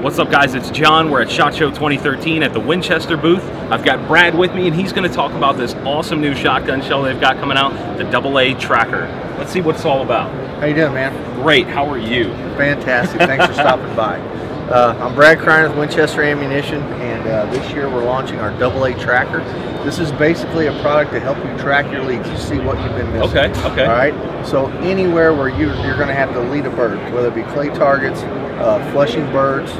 What's up, guys? It's John. We're at SHOT Show 2013 at the Winchester booth. I've got Brad with me, and he's going to talk about this awesome new shotgun shell they've got coming out, the AA Traacker. Let's see what it's all about. How you doing, man? Great. How are you? Fantastic. Thanks for stopping by. I'm Brad Crine with Winchester Ammunition, and this year we're launching our AA Traacker. This is basically a product to help you track your leads. You see what you've been missing. Okay. All right. So anywhere where you're going to have to lead a bird, whether it be clay targets, flushing birds,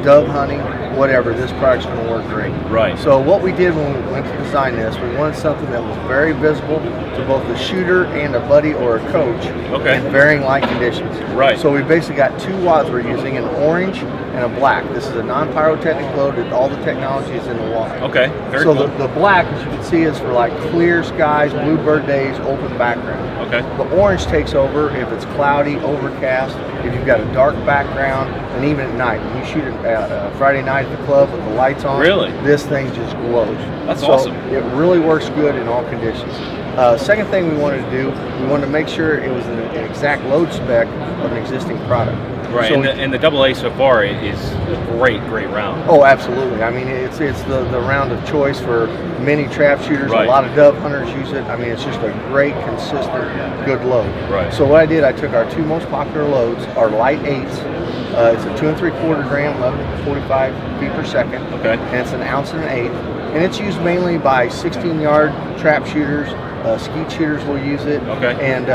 dove hunting, whatever, this product's going to work great. Right. So what we did when we went to design this, we wanted something that was very visible to both the shooter and a buddy or a coach in varying light conditions. Right. So we basically got two wads we're using, an orange and a black. This is a non-pyrotechnic load, and all the technology is in the wad. Okay, very cool. So the black, as you can see, is for like clear skies, bluebird days, open background. Okay. The orange takes over if it's cloudy, overcast, if you've got a dark background, and even at night. When you shoot it Friday night at the club with the lights on, this thing just glows. That's awesome. It really works good in all conditions. Second thing we wanted to do, we wanted to make sure it was an exact load spec of an existing product. Right, so and the AA so far is a great round. Oh, absolutely. I mean, it's the round of choice for many trap shooters. Right. A lot of dove hunters use it. I mean, it's just a great, consistent, good load. Right. So what I did, I took our two most popular loads, our light 8s. It's a 2 3/4 gram load, 45 feet per second. Okay. And it's an ounce and an eighth. And it's used mainly by 16-yard trap shooters. Skeet shooters will use it. Okay. And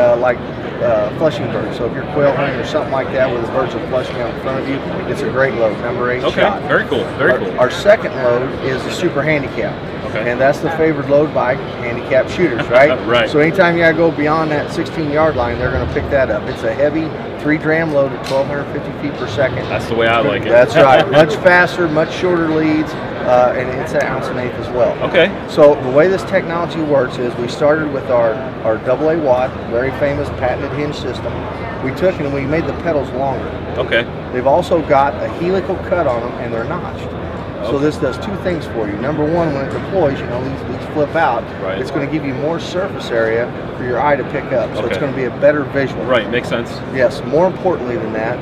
flushing birds. So if you're quail hunting or something like that where the birds are flushing out in front of you, it's a great load, number 8 shot. Very cool, cool. Our second load is the super handicap. Okay. And that's the favored load by handicap shooters, right? Right. So anytime you gotta go beyond that 16-yard line, they're gonna pick that up. It's a heavy 3-dram load at 1,250 feet per second. That's the way I like it. That's right. Much faster, much shorter leads. And it's an ounce and eighth as well. Okay. So the way this technology works is we started with our AA wad, very famous patented hinge system. We took and we made the petals longer. Okay. They've also got a helical cut on them, and they're notched. So this does two things for you. Number one, when it deploys, you know, these flip out. Right. It's going to give you more surface area for your eye to pick up. So it's going to be a better visual. Right, makes sense. Yes, more importantly than that,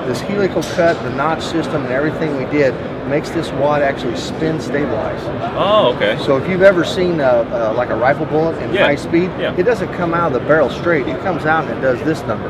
this helical cut, the notch system, and everything we did makes this wad actually spin stabilize. Oh, okay. So if you've ever seen like a rifle bullet in high speed, it doesn't come out of the barrel straight. It comes out and it does this number.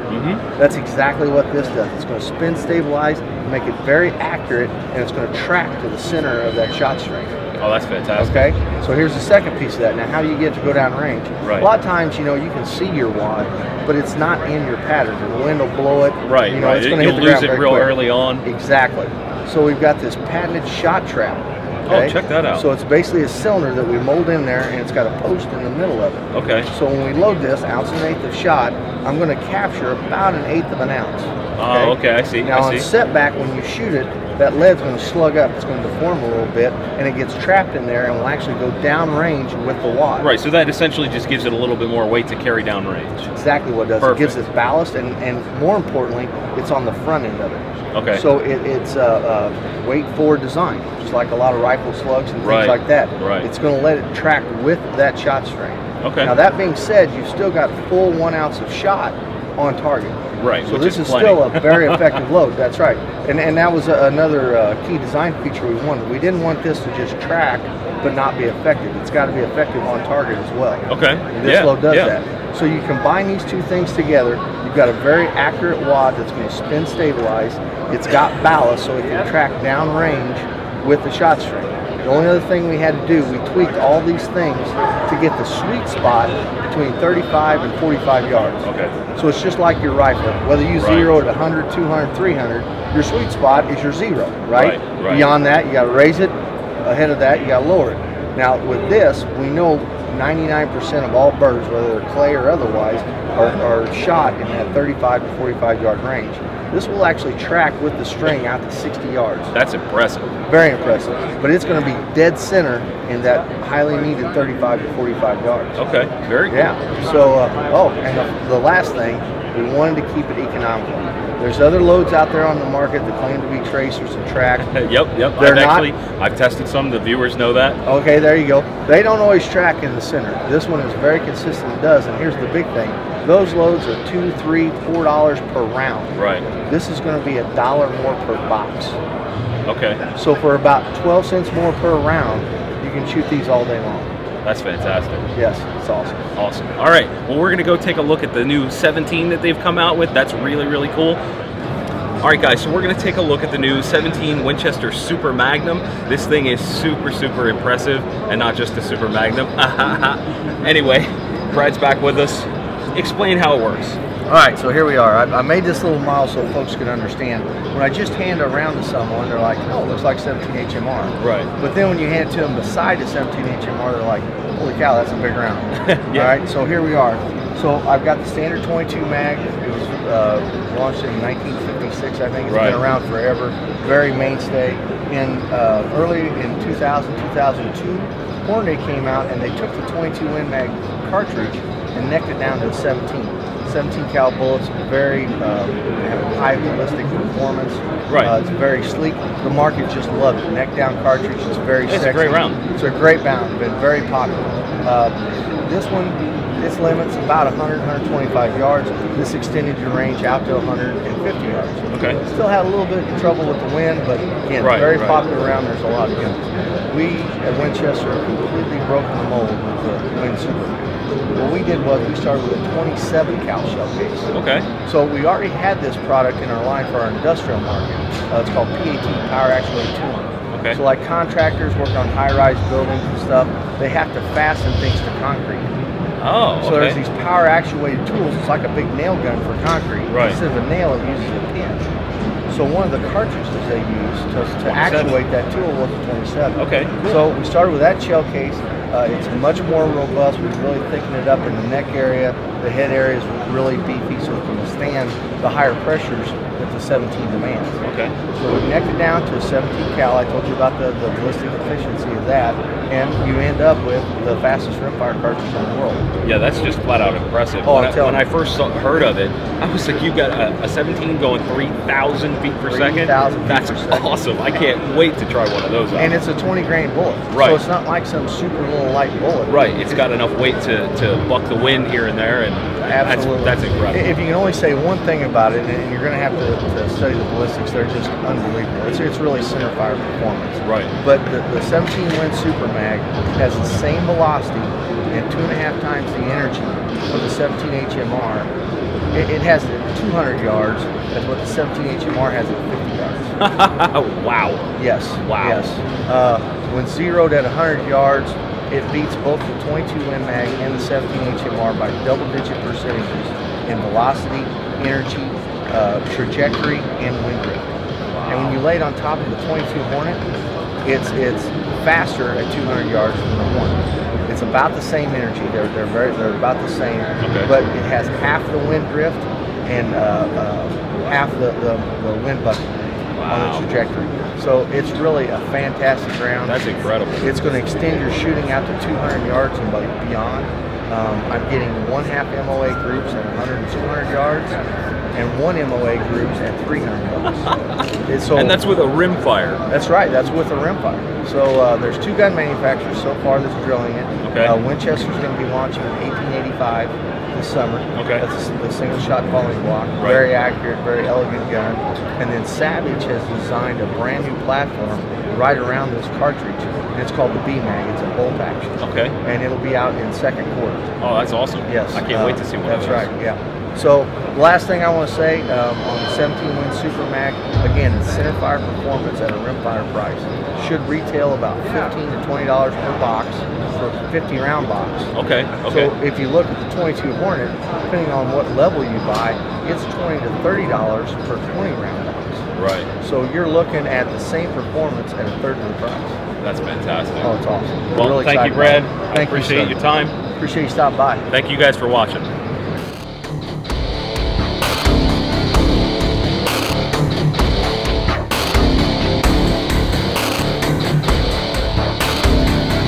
That's exactly what this does. It's going to spin stabilize, make it very accurate, and it's going to track to the center of that shot string. Oh, that's fantastic. Okay, so here's the second piece of that. Now, how do you get to go down range? Right. A lot of times, you know, you can see your wad, but it's not in your pattern. The wind will blow it. Right, you know, it's going to hit the lose ground it real quick. early on. Exactly. So we've got this patented shot trap. Okay? Oh, check that out. So it's basically a cylinder that we mold in there, and it's got a post in the middle of it. Okay. So when we load this, ounce and eighth of shot, I'm going to capture about an eighth of an ounce. Oh, okay, I see. Now on setback, when you shoot it, that lead's going to slug up. It's going to deform a little bit, and it gets trapped in there and will actually go down range with the wad. Right, so that essentially just gives it a little bit more weight to carry down range. Exactly what it does. Perfect. It gives it ballast, and more importantly, it's on the front end of it. Okay. So it's weight-forward design, just like a lot of rifle slugs and things like that. Right. It's going to let it track with that shot string. Okay. Now that being said, you've still got full 1 ounce of shot on target. Right. So this is still a very effective load. That's right. And that was another key design feature we wanted. We didn't want this to just track but not be effective. It's got to be effective on target as well. Okay. And this load does that. So you combine these two things together, you've got a very accurate wad that's going to spin stabilize. It's got ballast so it can track down range with the shot string. The only other thing we had to do, we tweaked all these things to get the sweet spot between 35 and 45 yards. Okay. So it's just like your rifle. Whether you zero at 100, 200, 300, your sweet spot is your zero, right? Right. Beyond that, you got to raise it. Ahead of that, you got to lower it. Now with this, we know 99% of all birds, whether they're clay or otherwise, are shot in that 35 to 45 yard range. This will actually track with the string out to 60 yards. That's impressive. Very impressive. But it's going to be dead center in that highly needed 35 to 45 yards. Okay, very cool. Yeah. So, and the last thing, we wanted to keep it economical. There's other loads out there on the market that claim to be tracers and track. Yep. I've tested some. The viewers know that. Okay, there you go. They don't always track in the center. This one is very consistent. It does. And here's the big thing: those loads are $2, $3, $4 per round. Right. This is going to be $1 more per box. Okay. So for about 12 cents more per round, you can shoot these all day long. That's fantastic. Yes, it's awesome. Awesome. All right, well, we're gonna go take a look at the new 17 that they've come out with. That's really, really cool. All right, guys, so we're gonna take a look at the new 17 Winchester Super Magnum. This thing is super, super impressive, and not just a Super Magnum. Anyway, Brad's back with us. Explain how it works. All right, so here we are. I made this little model so folks can understand. When I just hand it around to someone, they're like, oh, it looks like 17 HMR. Right. But then when you hand it to them beside the 17 HMR, they're like, holy cow, that's a big round. Yeah. All right, so here we are. So I've got the standard 22 mag. It was launched in 1956, I think. It's been around forever. Very mainstay. Early in 2000, 2002, Hornady came out and they took the 22 Win Mag cartridge and necked it down to a 17 cal bullets, very have high ballistic performance. Right. It's very sleek. The market just loved it. Neck down cartridge is very sexy. It's a great round. It's a great round. Been very popular. This one, its limits about 100, 125 yards. This extended your range out to 150 yards. Okay. Still had a little bit of trouble with the wind, but again, very popular round. There's a lot of guns. We at Winchester have completely broken the mold with the Win Super. What we did was we started with a 27 cal shell case. Okay. So we already had this product in our line for our industrial market. It's called PAT, Power Actuated Tooling. Okay. So like contractors working on high-rise buildings and stuff, they have to fasten things to concrete. Oh, okay. So there's these power actuated tools. It's like a big nail gun for concrete. Right. Instead of a nail, it uses a pin. So one of the cartridges they use to actuate that tool was a 27. Okay. Cool. So we started with that shell case. It's much more robust. We've really thickened it up in the neck area. The head area is really beefy, so it can withstand the higher pressures that the 17 demands. Okay. So we necked it down to a 17 cal. I told you about the ballistic efficiency of that, and you end up with the fastest rimfire cartridge in the world. Yeah, that's just flat out impressive. Oh, when I first heard of it, I was like, you got a 17 going 3,000 feet per second? That's awesome. I can't wait to try one of those out. And it's a 20 grain bullet. Right. So it's not like some super little light bullet. Right. It's got enough weight to buck the wind here and there, and absolutely. That's incredible. If you can only say one thing about it, and you're going to have to study the ballistics, they're just unbelievable. It's really center fire performance. Right. But the 17 Win Super Mag has the same velocity and 2.5 times the energy of the 17 HMR. It has 200 yards as what the 17 HMR has at 50 yards. Wow. Yes. Wow. Yes. When zeroed at 100 yards, it beats both the 22 Win Mag and the 17 HMR by double-digit percentages in velocity, energy, trajectory, and wind drift. And when you lay it on top of the 22 Hornet, it's faster at 200 yards than the Hornet. It's about the same energy. They're about the same, but it has half the wind drift and half the wind bucket on the trajectory. So it's really a fantastic round. That's incredible. It's going to extend your shooting out to 200 yards and beyond. I'm getting 1/2 MOA groups at 100 and 200 yards, and 1 MOA groups at 300 yards. And that's with a rimfire. That's right. That's with a rimfire. So there's 2 gun manufacturers so far that's drilling it. Okay. Winchester's going to be launching in 1885 this summer. Okay. That's the single shot volley block. Right. Very accurate, very elegant gun. And then Savage has designed a brand new platform right around this cartridge. And it's called the B-Mag. It's a bolt action. Okay. And it'll be out in second quarter. Oh, that's awesome. Yes. I can't wait to see what that's that is. right, yeah. So the last thing I want to say on the 17 Win Super Mag, again, it's centerfire performance at a rimfire price. Should retail about $15 to $20 per box for a 50 round box. Okay. So if you look at the 22 Hornet, depending on what level you buy, it's $20 to $30 per 20 round box. Right. So you're looking at the same performance at a third of the price. That's fantastic. Oh, it's awesome. Well, really thank you, Brad. I Thank appreciate your time. Appreciate you stopping by. Thank you guys for watching.